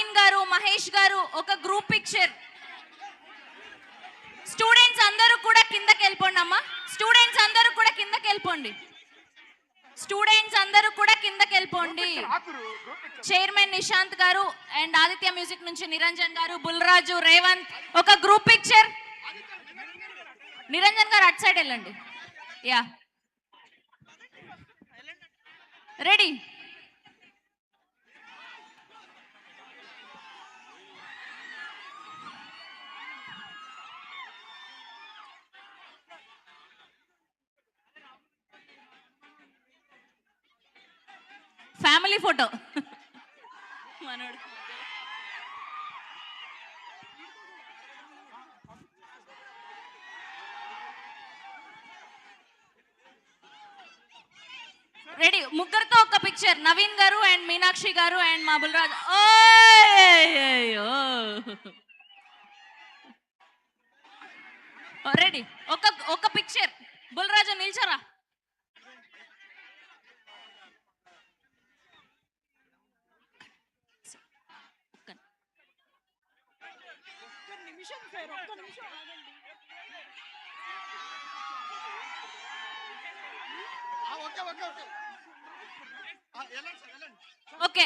నవీన్ గారు, మహేష్ గారు ఒక గ్రూప్ పిక్చర్. స్టూడెంట్స్ అందరూ కూడా కిందకి వెళ్ళిపోండి అమ్మా. స్టూడెంట్స్ అందరూ కూడా కిందకి వెళ్ళిపోండి. స్టూడెంట్స్ అందరూ కూడా కిందకి వెళ్ళిపోండి. చైర్మన్ నిశాంత్ గారు అండ్ ఆదిత్య మ్యూజిక్ నుంచి నిరంజన్ గారు, బుల్రాజు, రేవంత్ ఒక గ్రూప్ పిక్చర్. నిరంజన్ గారు అటు సైడ్ వెళ్ళండి. Yeah ready. ఫ్యామిలీ ఫోటో మనోడు. రెడీ. ముగ్గురితో ఒక పిక్చర్. నవీన్ గారు అండ్ మీనాక్షి గారు అండ్ మా బుల్రాజ్. రెడీ. ఒక పిక్చర్. బుల్రాజు నిల్చరా. ఓకే